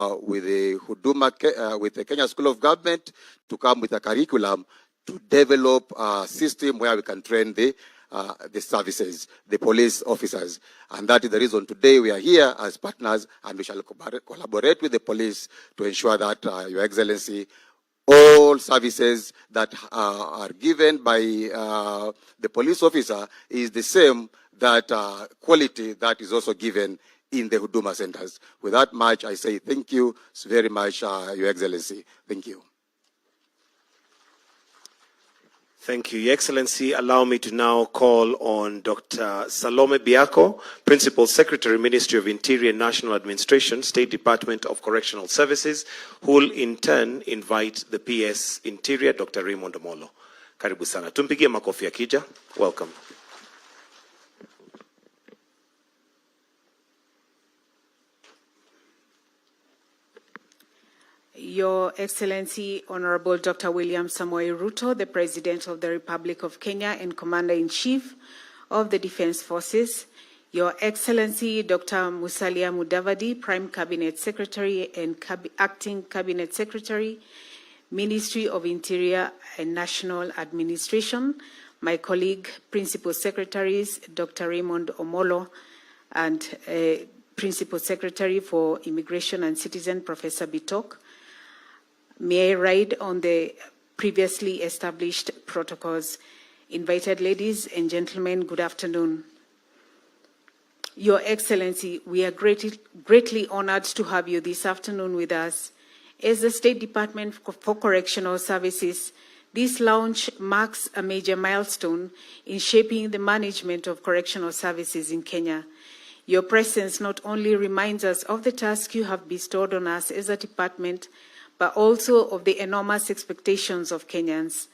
with the with the Kenya School of Government to come with a curriculum to develop a system where we can train the services, the police officers. And that is the reason today we are here as partners, and we shall collaborate with the police to ensure that, Your Excellency, all services that are given by the police officer is the same that quality that is also given in the Huduma centers. With that much, I say thank you very much, Your Excellency. Thank you. Thank you, Your Excellency. Allow me to now call on Dr. Salome Biako, Principal Secretary, Ministry of Interior and National Administration, State Department of Correctional Services, who will in turn invite the PS Interior, Dr. Raymond Omolo. Karibu sana. Tumpigie makofi akija. Welcome. Your Excellency, Honorable Dr. William Samoei Ruto, the President of the Republic of Kenya and Commander-in-Chief of the Defense Forces, Your Excellency, Dr. Musalia Mudavadi, Prime Cabinet Secretary and Acting Cabinet Secretary, Ministry of Interior and National Administration, my colleague, Principal Secretaries, Dr. Raymond Omolo, and Principal Secretary for Immigration and Citizen, Professor Bitok. May I ride on the previously established protocols. Invited ladies and gentlemen, good afternoon. Your Excellency, we are greatly honored to have you this afternoon with us. As the State Department for Correctional Services, this launch marks a major milestone in shaping the management of correctional services in Kenya. Your presence not only reminds us of the task you have bestowed on us as a department, but also of the enormous expectations of Kenyans.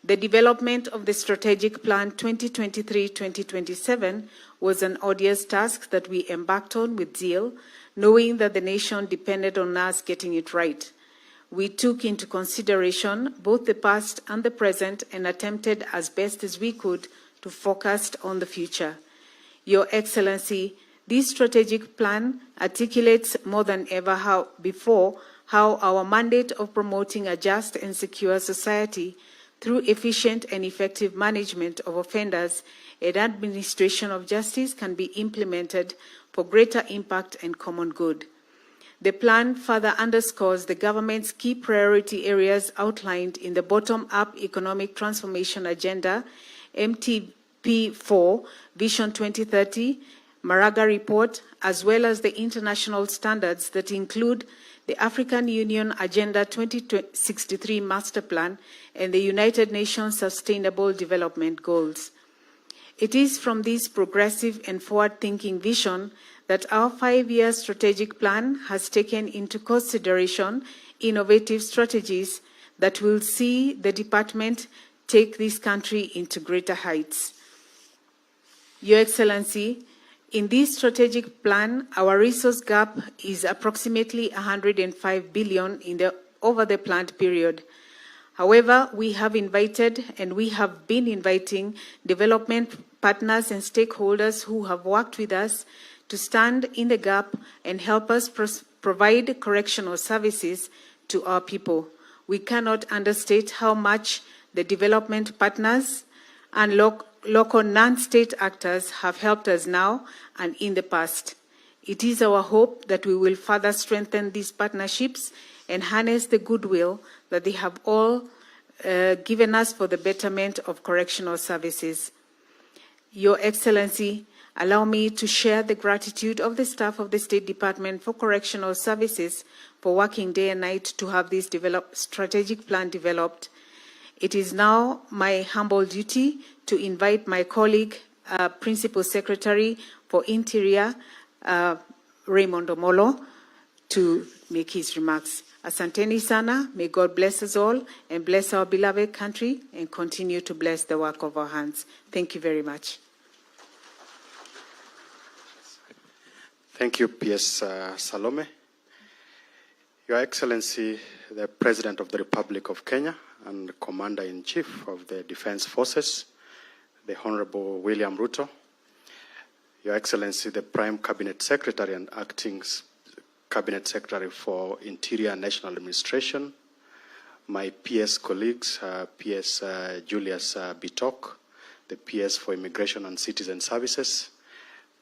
The development of the Strategic Plan 2023-2027 was an odious task that we embarked on with zeal, knowing that the nation depended on us getting it right. We took into consideration both the past and the present and attempted as best as we could to focus on the future. Your Excellency, this strategic plan articulates more than ever before how our mandate of promoting a just and secure society through efficient and effective management of offenders and administration of justice can be implemented for greater impact and common good. The plan further underscores the government's key priority areas outlined in the Bottom-Up Economic Transformation Agenda, MTP4, Vision 2030, Maraga Report, as well as the international standards that include the African Union Agenda 2063 Master Plan and the United Nations Sustainable Development Goals. It is from this progressive and forward-thinking vision that our 5-year strategic plan has taken into consideration innovative strategies that will see the department take this country into greater heights. Your Excellency, in this strategic plan, our resource gap is approximately 105 billion over the planned period. However, we have invited and we have been inviting development partners and stakeholders who have worked with us to stand in the gap and help us provide correctional services to our people. We cannot understate how much the development partners and local non-state actors have helped us now and in the past. It is our hope that we will further strengthen these partnerships and harness the goodwill that they have all given us for the betterment of correctional services. Your Excellency, allow me to share the gratitude of the staff of the State Department for Correctional Services for working day and night to have this strategic plan developed. It is now my humble duty to invite my colleague, Principal Secretary for Interior, Raymond Omolo, to make his remarks. Asanteni sana, may God bless us all and bless our beloved country and continue to bless the work of our hands. Thank you very much. Thank you, PS Salome. Your Excellency, the President of the Republic of Kenya and Commander-in-Chief of the Defense Forces, the Honorable William Ruto, Your Excellency, the Prime Cabinet Secretary and Acting Cabinet Secretary for Interior and National Administration, my PS colleagues, PS Julius Bitok, the PS for Immigration and Citizen Services,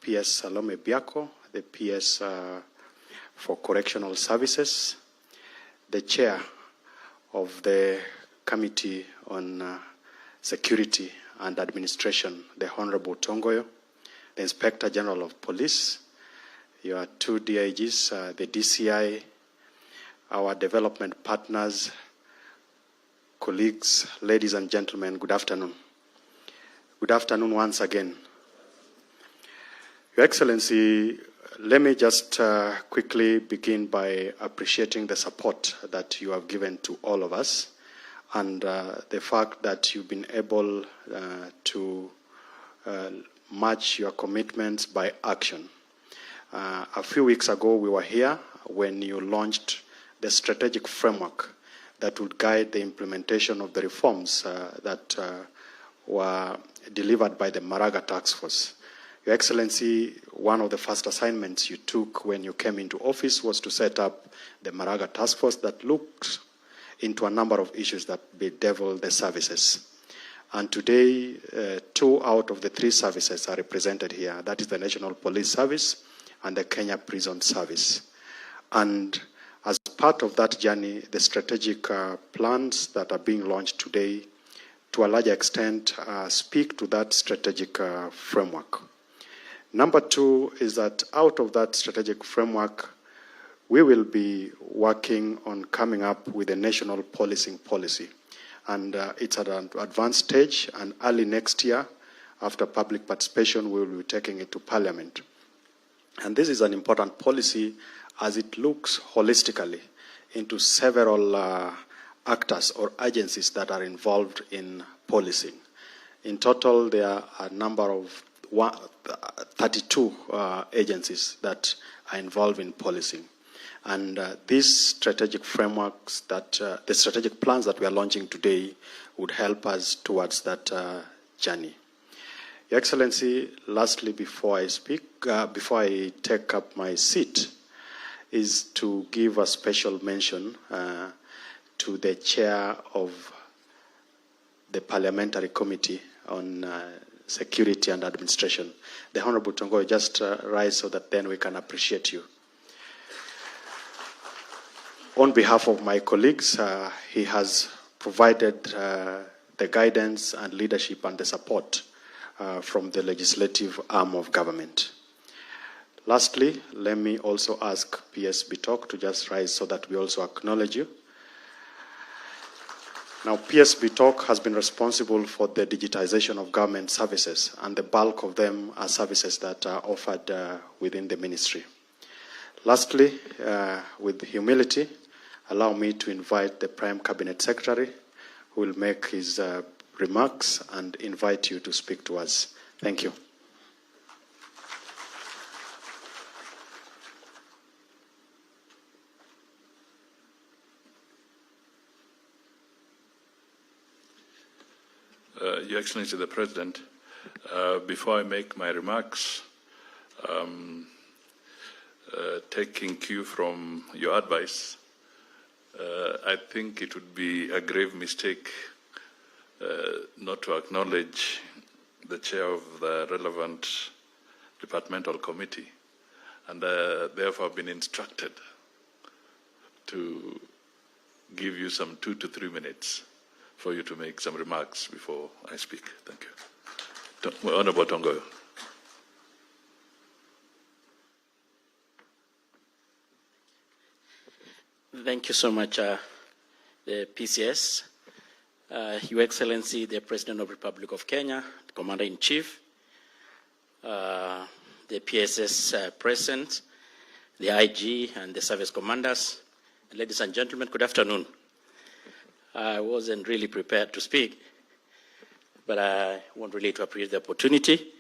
PS Salome Biako, the PS for Correctional Services, the Chair of the Committee on Security and Administration, the Honorable Tongoyo, the Inspector General of Police, your two DIGs, the DCI, our development partners, colleagues, ladies and gentlemen, good afternoon. Good afternoon once again. Your Excellency, let me just quickly begin by appreciating the support that you have given to all of us and the fact that you've been able to match your commitments by action. A few weeks ago, we were here when you launched the strategic framework that would guide the implementation of the reforms that were delivered by the Maraga Task Force. Your Excellency, one of the first assignments you took when you came into office was to set up the Maraga Task Force that looked into a number of issues that bedevil the services. And today, 2 out of the 3 services are represented here. That is the National Police Service and the Kenya Prison Service. And as part of that journey, the strategic plans that are being launched today, to a large extent, speak to that strategic framework. Number 2 is that out of that strategic framework, we will be working on coming up with a national policing policy. And it's at an advanced stage, and early next year, after public participation, we will be taking it to Parliament. And this is an important policy as it looks holistically into several actors or agencies that are involved in policing. In total, there are a number of 32 agencies that are involved in policing. And these strategic frameworks, the strategic plans that we are launching today would help us towards that journey. Your Excellency, lastly, before I speak, before I take up my seat, is to give a special mention to the chair of the Parliamentary Committee on Security and Administration, the Honorable Tongoyo. Just rise so that then we can appreciate you. On behalf of my colleagues, he has provided the guidance and leadership and the support from the legislative arm of government. Lastly, let me also ask PS Bitok to just rise so that we also acknowledge you. Now, PS Bitok has been responsible for the digitization of government services, and the bulk of them are services that are offered within the ministry. Lastly, with humility, allow me to invite the Prime Cabinet Secretary, who will make his remarks and invite you to speak to us. Thank you. Your Excellency the President, before I make my remarks, taking cue from your advice, I think it would be a grave mistake not to acknowledge the chair of the relevant departmental committee, and therefore I've been instructed to give you some 2 to 3 minutes for you to make some remarks before I speak. Thank you. Honorable Tongoyo. Thank you so much, the PCS, Your Excellency, the President of the Republic of Kenya, the Commander-in-Chief, the PSS President, the IG, and the service commanders. Ladies and gentlemen, good afternoon. I wasn't really prepared to speak, but I want really to appreciate the opportunity,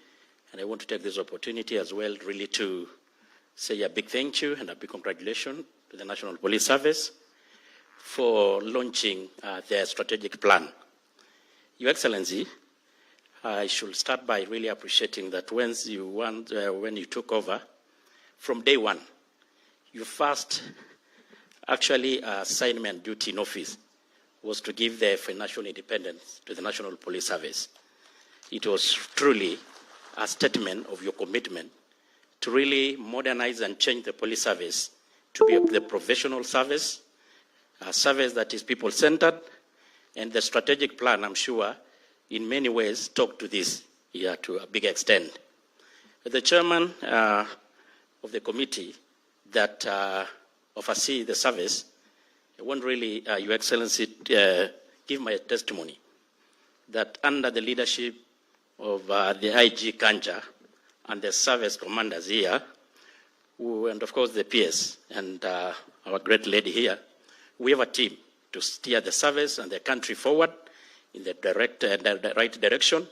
and I want to take this opportunity as well really to say a big thank you and a big congratulations to the National Police Service for launching their strategic plan. Your Excellency, I should start by really appreciating that when you took over, from day one, your first assignment duty in office was to give the financial independence to the National Police Service. It was truly a statement of your commitment to really modernize and change the police service to be the professional service, a service that is people-centered, and the strategic plan, I'm sure, in many ways talk to this here to a big extent. The chairman of the committee that oversee the service, I want really, Your Excellency, give my testimony that under the leadership of the IG Kanja and the service commanders here, and of course the PS and our great lady here, we have a team to steer the service and the country forward in the right direction,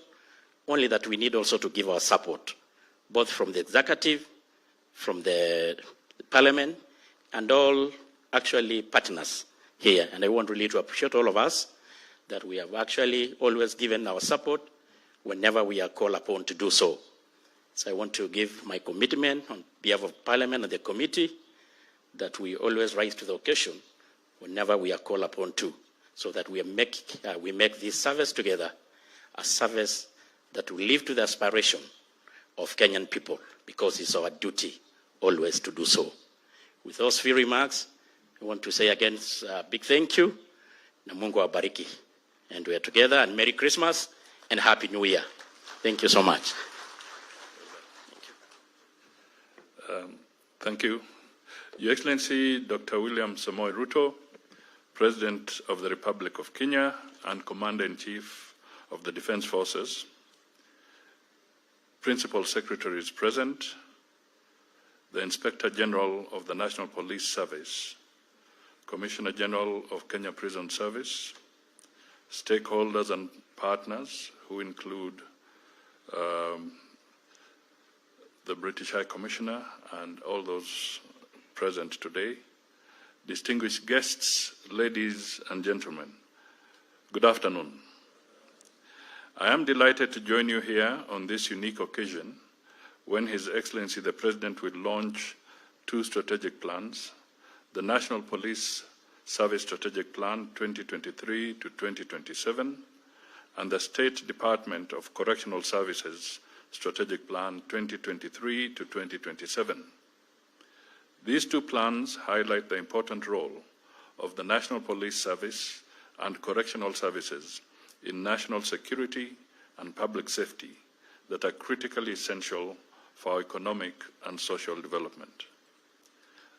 only that we need also to give our support, both from the executive, from the parliament, and all actually partners here. And I want really to appreciate all of us that we have actually always given our support whenever we are called upon to do so. So I want to give my commitment on behalf of Parliament and the committee that we always rise to the occasion whenever we are called upon to, so that we make this service together a service that will live to the aspiration of Kenyan people, because it's our duty always to do so. With those few remarks, I want to say again a big thank you, na Mungu awabariki, and we are together, and Merry Christmas and Happy New Year. Thank you so much. Thank you. Your Excellency, Dr. William Samoei Ruto, President of the Republic of Kenya and Commander-in-Chief of the Defense Forces, Principal Secretary is present, the Inspector General of the National Police Service, Commissioner General of Kenya Prison Service, stakeholders and partners who include the British High Commissioner and all those present today, distinguished guests, ladies and gentlemen, good afternoon. I am delighted to join you here on this unique occasion when His Excellency the President will launch two strategic plans, the National Police Service Strategic Plan 2023 to 2027 and the State Department of Correctional Services Strategic Plan 2023 to 2027. These two plans highlight the important role of the National Police Service and correctional services in national security and public safety that are critically essential for our economic and social development.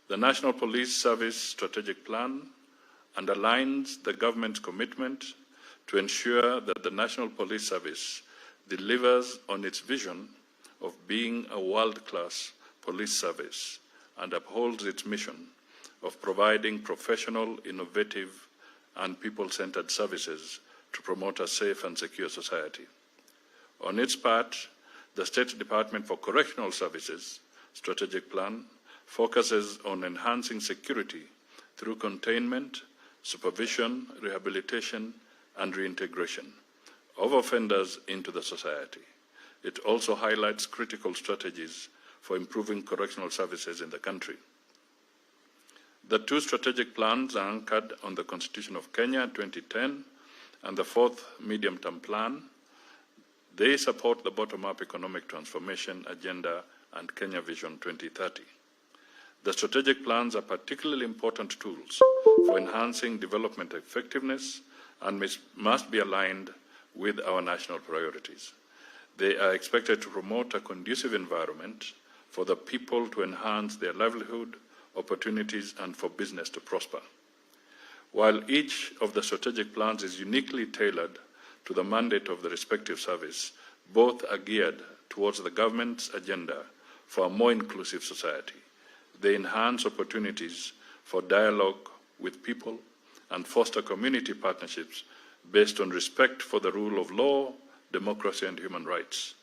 The National Police Service Strategic Plan underlines the government's commitment to ensure that the National Police Service delivers on its vision of being a world-class police service and upholds its mission of providing professional, innovative, and people-centered services to promote a safe and secure society. On its part, the State Department for Correctional Services Strategic Plan focuses on enhancing security through containment, supervision, rehabilitation, and reintegration of offenders into the society. It also highlights critical strategies for improving correctional services in the country. The two strategic plans are anchored on the Constitution of Kenya 2010 and the fourth medium-term plan. They support the bottom-up economic transformation agenda and Kenya Vision 2030. The strategic plans are particularly important tools for enhancing development effectiveness and must be aligned with our national priorities. They are expected to promote a conducive environment for the people to enhance their livelihood, opportunities, and for business to prosper. While each of the strategic plans is uniquely tailored to the mandate of the respective service, both are geared towards the government's agenda for a more inclusive society. They enhance opportunities for dialogue with people and foster community partnerships based on respect for the rule of law, democracy, and human rights.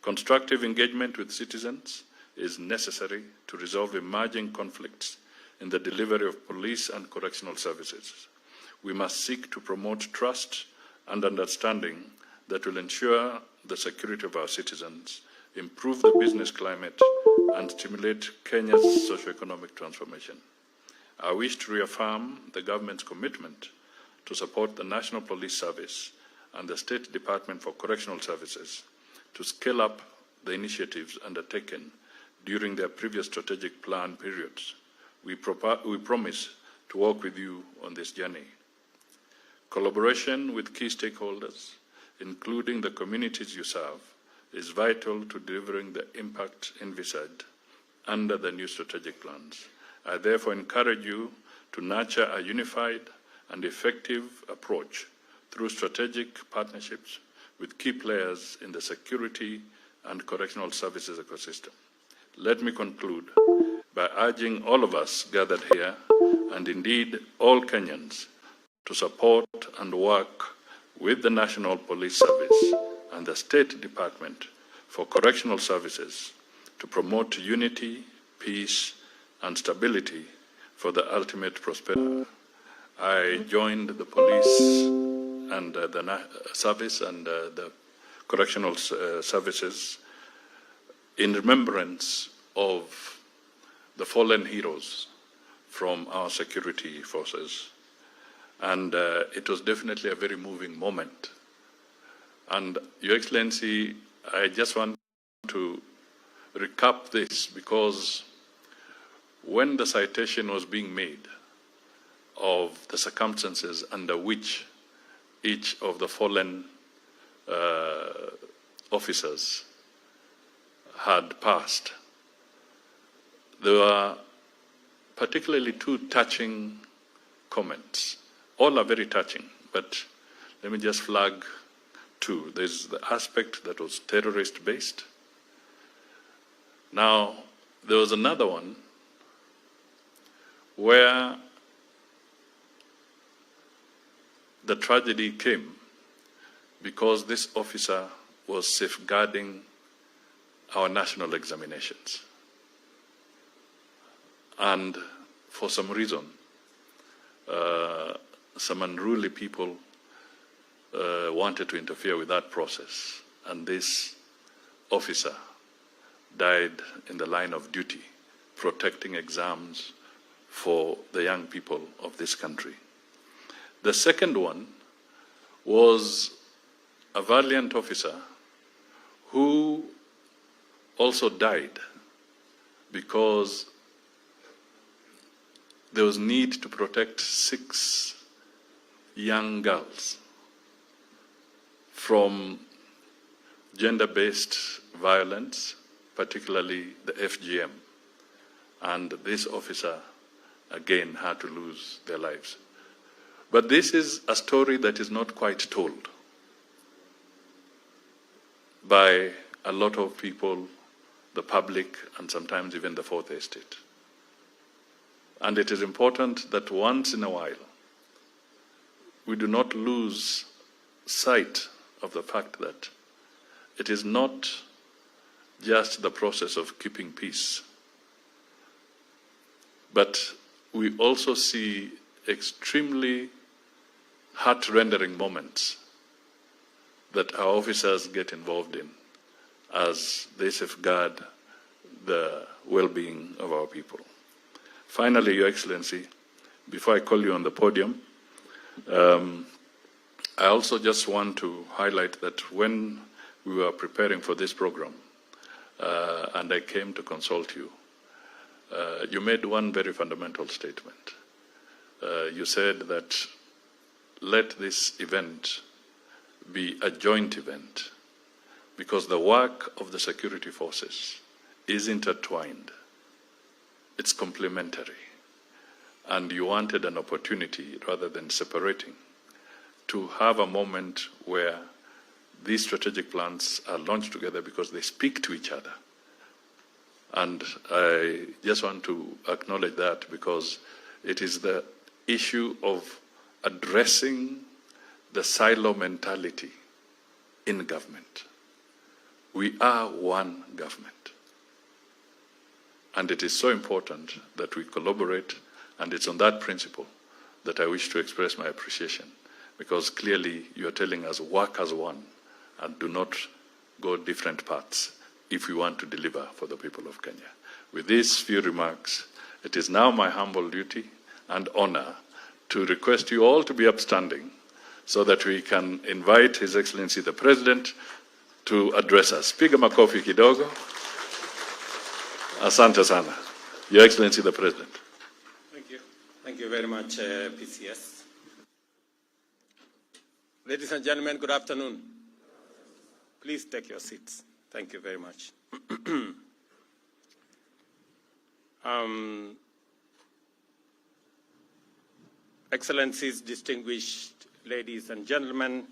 Constructive engagement with citizens is necessary to resolve emerging conflicts in the delivery of police and correctional services. We must seek to promote trust and understanding that will ensure the security of our citizens, improve the business climate, and stimulate Kenya's socio-economic transformation. I wish to reaffirm the government's commitment to support the National Police Service and the State Department for Correctional Services to scale up the initiatives undertaken during their previous strategic plan periods. We promise to work with you on this journey. Collaboration with key stakeholders, including the communities you serve, is vital to delivering the impact envisaged under the new strategic plans. I therefore encourage you to nurture a unified and effective approach through strategic partnerships with key players in the security and correctional services ecosystem. Let me conclude by urging all of us gathered here, and indeed all Kenyans, to support and work with the National Police Service and the State Department for Correctional Services to promote unity, peace, and stability for the ultimate prosperity. I joined the police and the service and the correctional services in remembrance of the fallen heroes from our security forces. And it was definitely a very moving moment. And Your Excellency, I just want to recap this because when the citation was being made of the circumstances under which each of the fallen officers had passed, there were particularly two touching comments. All are very touching, but let me just flag two. There's the aspect that was terrorist-based. Now, there was another one where the tragedy came because this officer was safeguarding our national examinations. And for some reason, some unruly people wanted to interfere with that process. And this officer died in the line of duty, protecting exams for the young people of this country. The second one was a valiant officer who also died because there was need to protect 6 young girls from gender-based violence, particularly the FGM. And this officer, again, had to lose their lives. But this is a story that is not quite told by a lot of people, the public, and sometimes even the Fourth Estate. And it is important that once in a while, we do not lose sight of the fact that it is not just the process of keeping peace, but we also see extremely heart-rendering moments that our officers get involved in as they safeguard the well-being of our people. Finally, Your Excellency, before I call you on the podium, I also just want to highlight that when we were preparing for this program, and I came to consult you, you made one very fundamental statement. You said that let this event be a joint event because the work of the security forces is intertwined. It's complementary. And you wanted an opportunity, rather than separating, to have a moment where these strategic plans are launched together because they speak to each other. And I just want to acknowledge that because it is the issue of addressing the silo mentality in government. We are one government. And it is so important that we collaborate, and it's on that principle that I wish to express my appreciation, because clearly you are telling us work as one and do not go different paths. if we want to deliver for the people of Kenya. With these few remarks, it is now my humble duty and honor to request you all to be upstanding so that we can invite His Excellency the President to address us. Piga makofi kidogo. Asante sana. Your Excellency the President. Thank you. Thank you very much, PCS. Ladies and gentlemen, good afternoon. Please take your seats. Thank you very much. Excellencies, distinguished ladies and gentlemen,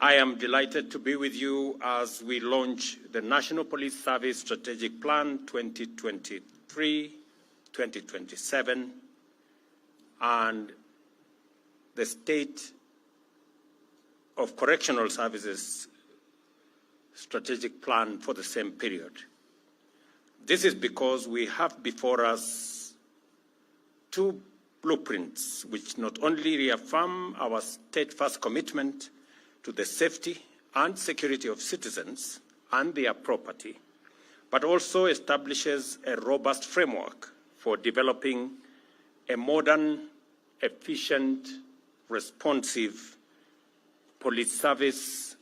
I am delighted to be with you as we launch the National Police Service Strategic Plan 2023-2027 and the State of Correctional Services Strategic Plan for the same period. This is because we have before us two blueprints which not only reaffirm our steadfast commitment to the safety and security of citizens and their property, but also establishes a robust framework for developing a modern, efficient, responsive police service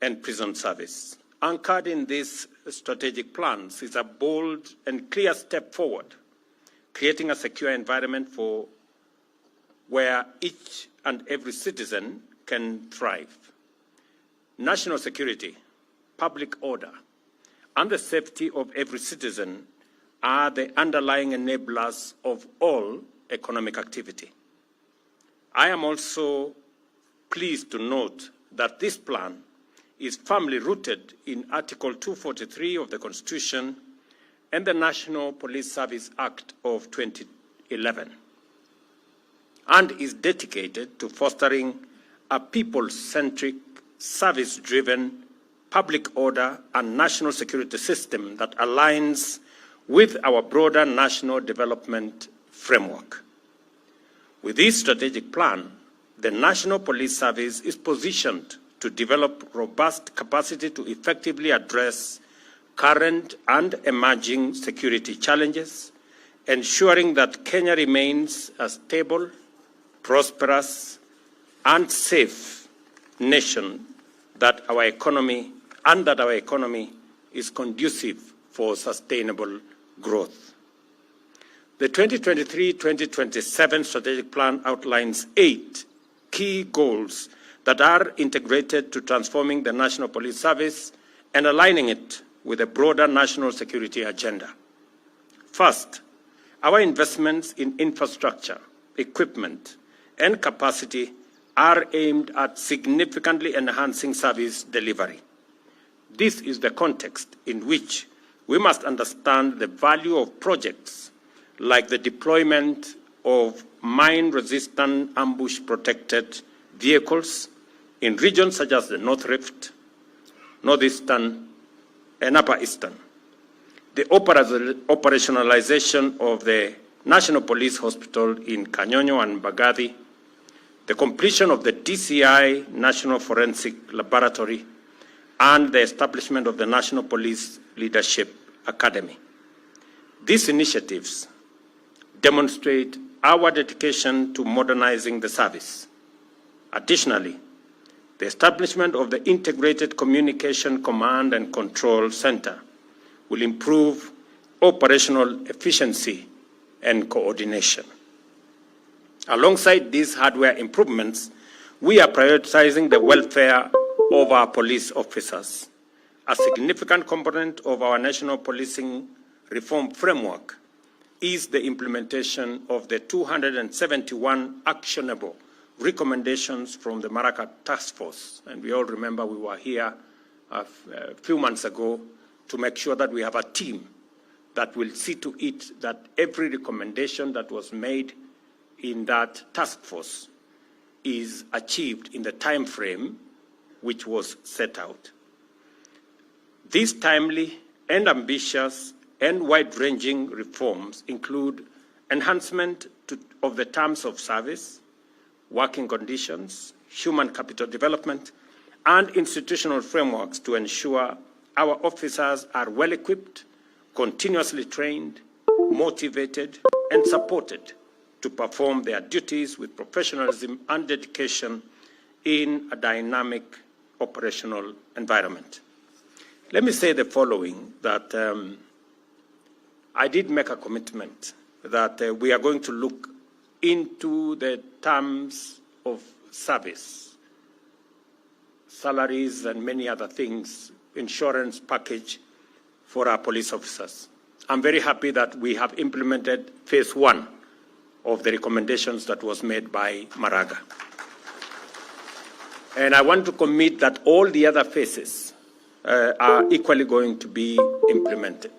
and prison service. Anchored in these strategic plans is a bold and clear step forward, creating a secure environment for where each and every citizen can thrive. National security, public order, and the safety of every citizen are the underlying enablers of all economic activity. I am also pleased to note that this plan is firmly rooted in Article 243 of the Constitution and the National Police Service Act of 2011, and is dedicated to fostering a people-centric, service-driven, public order and national security system that aligns with our broader national development framework. With this strategic plan, the National Police Service is positioned to develop robust capacity to effectively address current and emerging security challenges, ensuring that Kenya remains a stable, prosperous, and safe nation, that our economy is conducive for sustainable growth. The 2023-2027 strategic plan outlines 8 key goals that are integrated to transforming the National Police Service and aligning it with a broader national security agenda. First, our investments in infrastructure, equipment, and capacity are aimed at significantly enhancing service delivery. This is the context in which we must understand the value of projects like the deployment of mine-resistant ambush-protected vehicles in regions such as the North Rift, Northeastern, and Upper Eastern. The operationalization of the National Police Hospital in Kanyonyo and Mbagathi, the completion of the DCI National Forensic Laboratory, and the establishment of the National Police Leadership Academy. These initiatives demonstrate our dedication to modernizing the service. Additionally, the establishment of the Integrated Communication Command and Control Center will improve operational efficiency and coordination. Alongside these hardware improvements, we are prioritizing the welfare of our police officers. A significant component of our national policing reform framework is the implementation of the 271 actionable recommendations from the Maraka Task Force. And we all remember we were here a few months ago to make sure that we have a team that will see to it that every recommendation that was made in that task force is achieved in the time frame which was set out. These timely and ambitious and wide-ranging reforms include enhancement of the terms of service, working conditions, human capital development, and institutional frameworks to ensure our officers are well equipped, continuously trained, motivated, and supported to perform their duties with professionalism and dedication in a dynamic operational environment. Let me say the following, that I did make a commitment that we are going to look into the terms of service, salaries and many other things, insurance package for our police officers. I'm very happy that we have implemented phase 1 of the recommendations that was made by Maraga. And I want to commit that all the other phases are equally going to be implemented.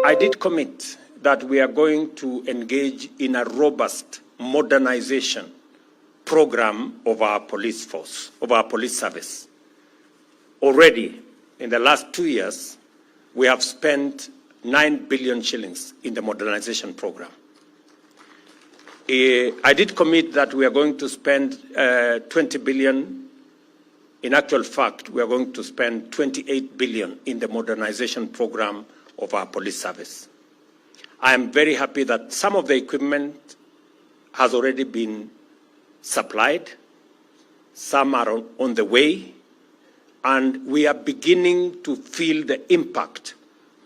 I did commit that we are going to engage in a robust modernization program of our police force, of our police service. Already, in the last 2 years, we have spent 9 billion shillings in the modernization program. I did commit that we are going to spend 20 billion. In actual fact, we are going to spend 28 billion in the modernization program of our police service. I am very happy that some of the equipment has already been supplied, some are on the way, and we are beginning to feel the impact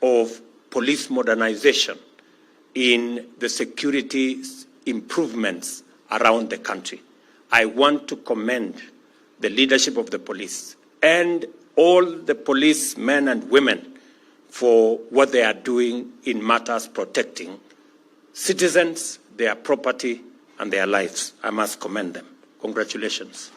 of police modernization in the security improvements around the country. I want to commend the leadership of the police and all the policemen and women for what they are doing in matters protecting citizens, their property, and their lives. I must commend them. Congratulations.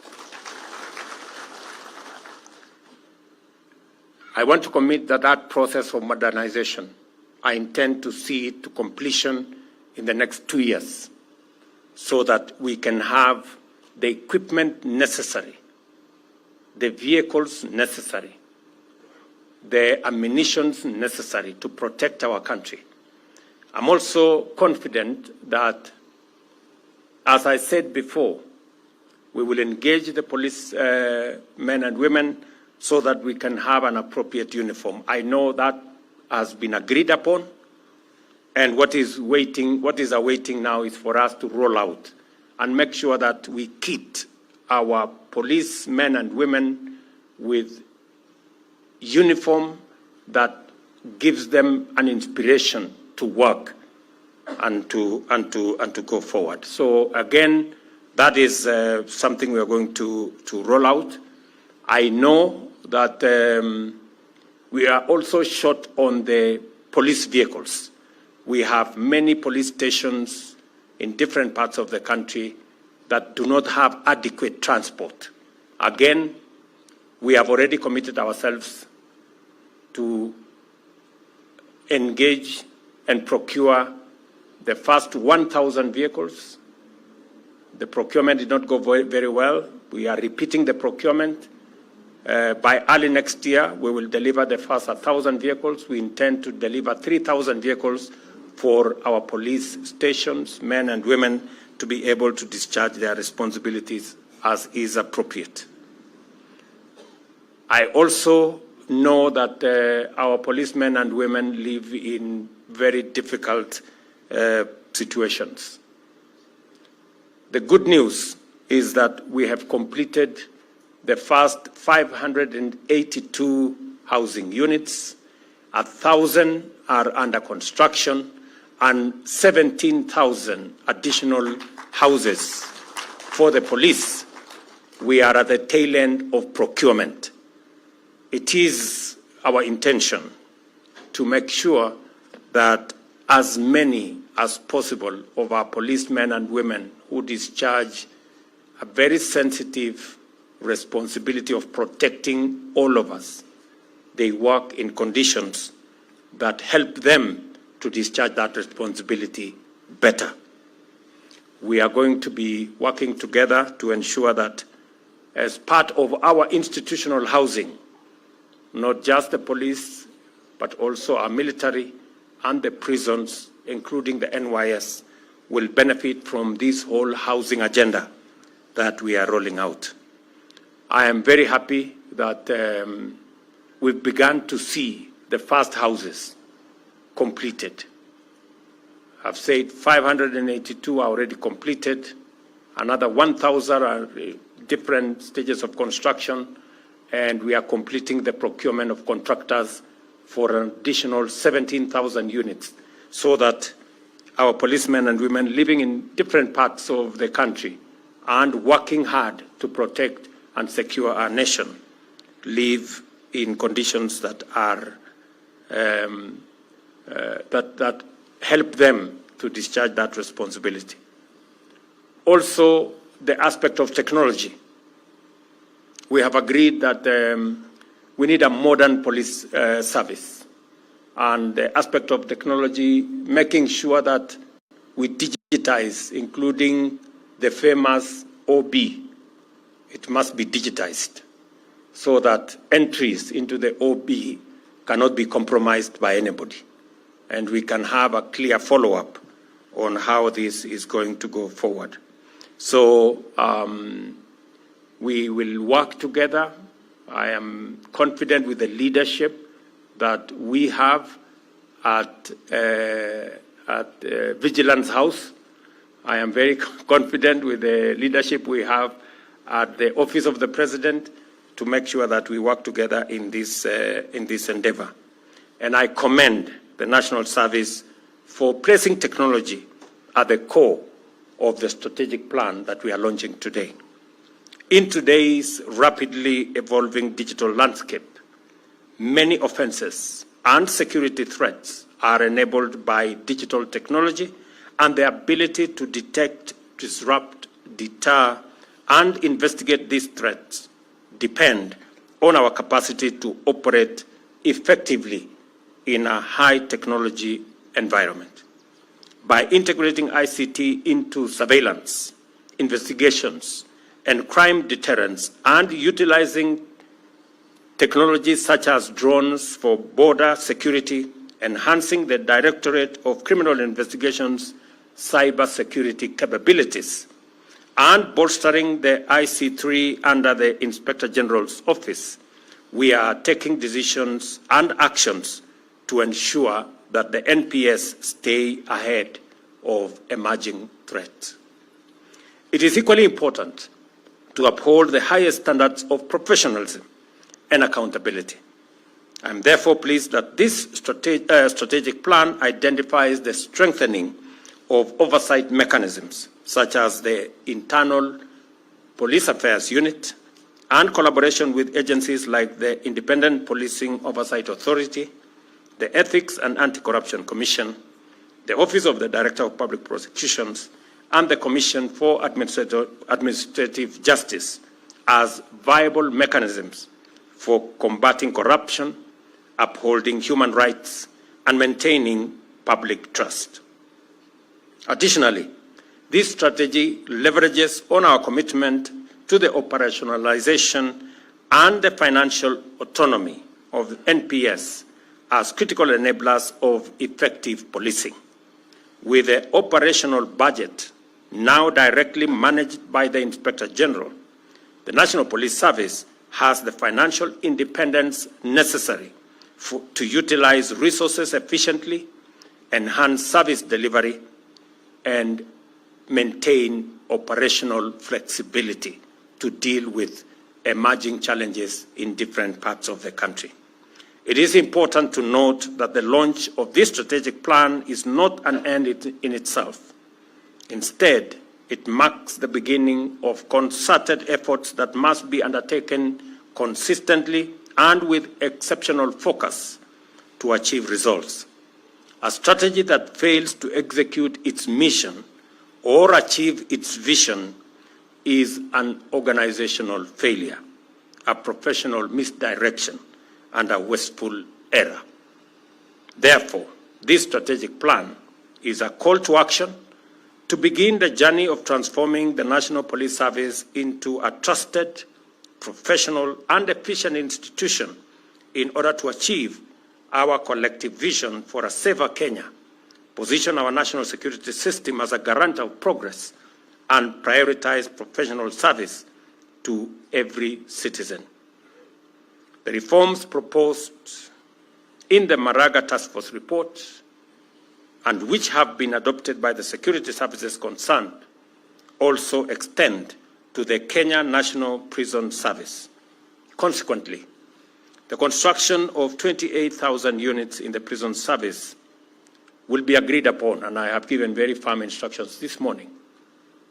I want to commit that that process of modernization, I intend to see it to completion in the next 2 years, so that we can have the equipment necessary, the vehicles necessary, the ammunition necessary to protect our country. I'm also confident that, as I said before, we will engage the police men and women so that we can have an appropriate uniform. I know that has been agreed upon, and what is awaiting now is for us to roll out and make sure that we kit our policemen and women with uniform that gives them an inspiration to work and to go forward. So again, that is something we are going to roll out. I know that we are also short on the police vehicles. We have many police stations in different parts of the country that do not have adequate transport. Again, we have already committed ourselves to engage and procure the first 1,000 vehicles. The procurement did not go very well. We are repeating the procurement. By early next year, we will deliver the first 1,000 vehicles. We intend to deliver 3,000 vehicles for our police stations, men and women, to be able to discharge their responsibilities as is appropriate. I also know that our policemen and women live in very difficult situations. The good news is that we have completed the first 582 housing units, 1,000 are under construction, and 17,000 additional houses for the police. We are at the tail end of procurement. It is our intention to make sure that as many as possible of our policemen and women who discharge a very sensitive responsibility of protecting all of us, they work in conditions that help them to discharge that responsibility better. We are going to be working together to ensure that as part of our institutional housing, not just the police, but also our military and the prisons, including the NYS, will benefit from this whole housing agenda that we are rolling out. I am very happy that we've begun to see the first houses completed. I've said 582 are already completed. Another 1,000 are different stages of construction, and we are completing the procurement of contractors for an additional 17,000 units, so that our policemen and women living in different parts of the country and working hard to protect and secure our nation live in conditions that are that help them to discharge that responsibility. Also, the aspect of technology. We have agreed that we need a modern police service, and the aspect of technology, making sure that we digitize, including the famous OB. It must be digitized so that entries into the OB cannot be compromised by anybody, and we can have a clear follow-up on how this is going to go forward. So we will work together. I am confident with the leadership that we have at Vigilance House. I am very confident with the leadership we have at the Office of the President to make sure that we work together in this endeavor. And I commend the National Service for placing technology at the core of the strategic plan that we are launching today. In today's rapidly evolving digital landscape, many offenses and security threats are enabled by digital technology, and the ability to detect, disrupt, deter, and investigate these threats depend on our capacity to operate effectively in a high technology environment. By integrating ICT into surveillance, investigations, and crime deterrence, and utilizing technologies such as drones for border security, enhancing the Directorate of Criminal Investigations cybersecurity capabilities, and bolstering the IC3 under the Inspector General's office, we are taking decisions and actions to ensure that the NPS stay ahead of emerging threats. It is equally important to uphold the highest standards of professionalism and accountability. I am therefore pleased that this strategic plan identifies the strengthening of oversight mechanisms, such as the Internal Police Affairs Unit, and collaboration with agencies like the Independent Policing Oversight Authority, the Ethics and Anti-Corruption Commission, the Office of the Director of Public Prosecutions, and the Commission for Administrative Justice as viable mechanisms for combating corruption, upholding human rights, and maintaining public trust. Additionally, this strategy leverages on our commitment to the operationalization and the financial autonomy of NPS as critical enablers of effective policing. With the operational budget now directly managed by the Inspector General, the National Police Service has the financial independence necessary to utilize resources efficiently, enhance service delivery, and maintain operational flexibility to deal with emerging challenges in different parts of the country. It is important to note that the launch of this strategic plan is not an end in itself. Instead, it marks the beginning of concerted efforts that must be undertaken consistently and with exceptional focus to achieve results. A strategy that fails to execute its mission or achieve its vision is an organizational failure, a professional misdirection, and a wasteful error. Therefore, this strategic plan is a call to action to begin the journey of transforming the National Police Service into a trusted, professional, and efficient institution in order to achieve our collective vision for a safer Kenya, position our national security system as a guarantor of progress, and prioritize professional service to every citizen. The reforms proposed in the Maraga Task Force report and which have been adopted by the security services concerned also extend to the Kenya National Prison Service. Consequently, the construction of 28,000 units in the prison service will be agreed upon, and I have given very firm instructions this morning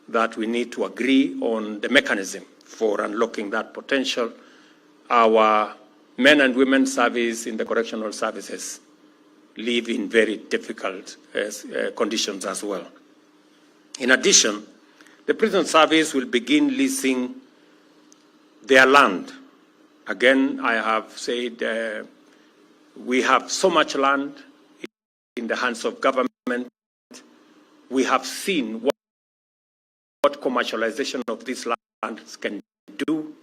that we need to agree on the mechanism for unlocking that potential. Our men and women service in the correctional services live in very difficult conditions as well. In addition, the prison service will begin leasing their land. Again, I have said we have so much land in the hands of government. We have seen what commercialization of this land can do.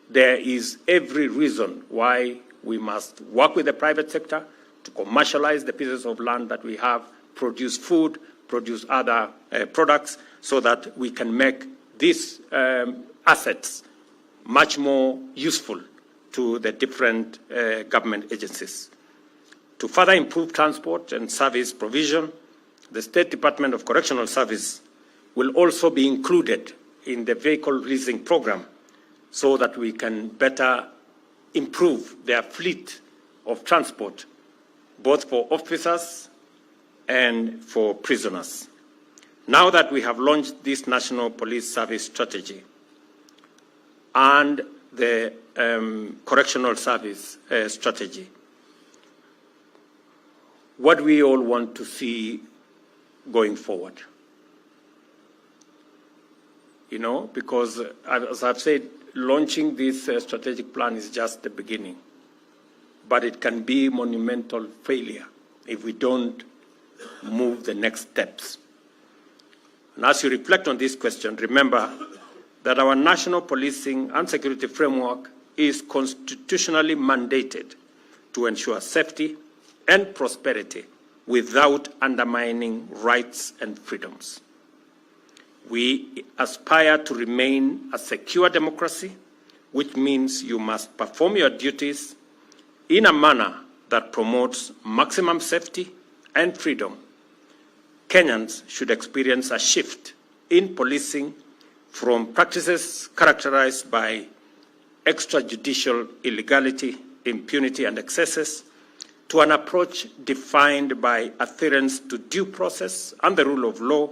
There is every reason why we must work with the private sector to commercialize the pieces of land that we have, produce food, produce other products, so that we can make these assets much more useful to the different government agencies. To further improve transport and service provision, the State Department of Correctional Service will also be included in the vehicle leasing program so that we can better improve their fleet of transport, both for officers and for prisoners. Now that we have launched this National Police Service Strategy and the Correctional Service Strategy, what we all want to see going forward. You know, because as I've said, launching this strategic plan is just the beginning, but it can be monumental failure if we don't move the next steps. And as you reflect on this question, remember that our national policing and security framework is constitutionally mandated to ensure safety and prosperity without undermining rights and freedoms. We aspire to remain a secure democracy, which means you must perform your duties in a manner that promotes maximum safety and freedom. Kenyans should experience a shift in policing from practices characterized by extrajudicial illegality, impunity, and excesses to an approach defined by adherence to due process and the rule of law,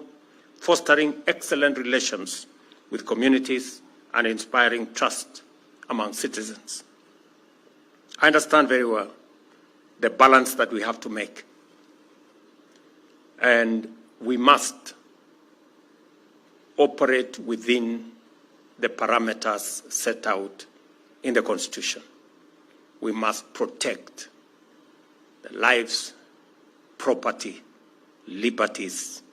fostering excellent relations with communities and inspiring trust among citizens. I understand very well the balance that we have to make. And we must operate within the parameters set out in the Constitution. We must protect the lives, property, liberties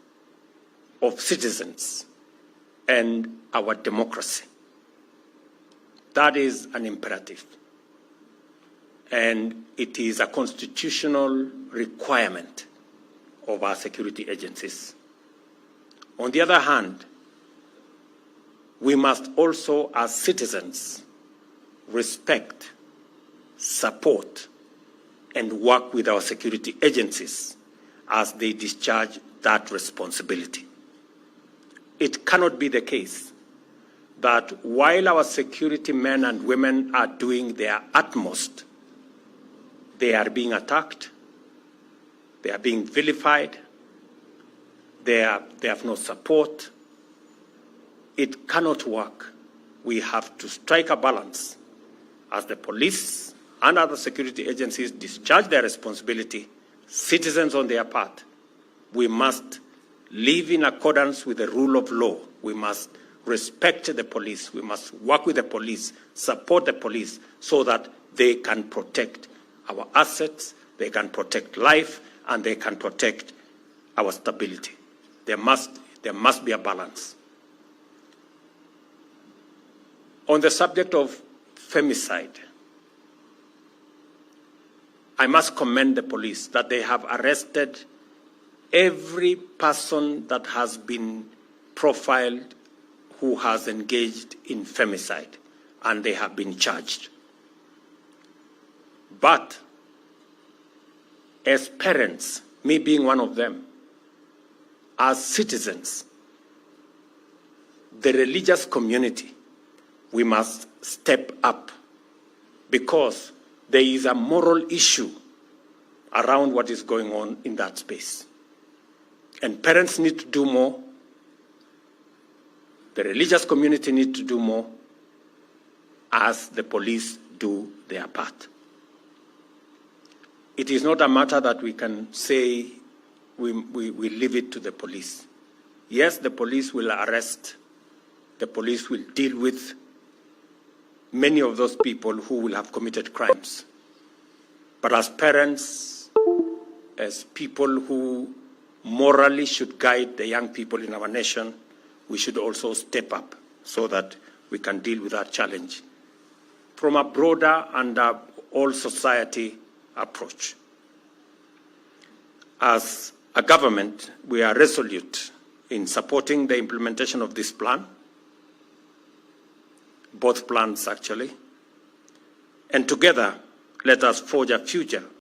of citizens and our democracy. That is an imperative. And it is a constitutional requirement of our security agencies. On the other hand, we must also, as citizens, respect, support, and work with our security agencies as they discharge that responsibility. It cannot be the case that while our security men and women are doing their utmost, they are being attacked, they are being vilified, they have no support. It cannot work. We have to strike a balance as the police and other security agencies discharge their responsibility, citizens on their part. We must live in accordance with the rule of law. We must respect the police. We must work with the police, support the police so that they can protect our assets, they can protect life, and they can protect our stability. There must be a balance. On the subject of femicide, I must commend the police that they have arrested every person that has been profiled who has engaged in femicide, and they have been charged. But as parents, me being one of them, as citizens, the religious community, we must step up, because there is a moral issue around what is going on in that space. And parents need to do more. The religious community need to do more, as the police do their part. It is not a matter that we can say we leave it to the police. Yes, the police will arrest. The police will deal with many of those people who will have committed crimes. But as parents, as people who morally should guide the young people in our nation, we should also step up so that we can deal with that challenge from a broader and all society approach. As a government, we are resolute in supporting the implementation of this plan, both plans actually, and together let us forge a future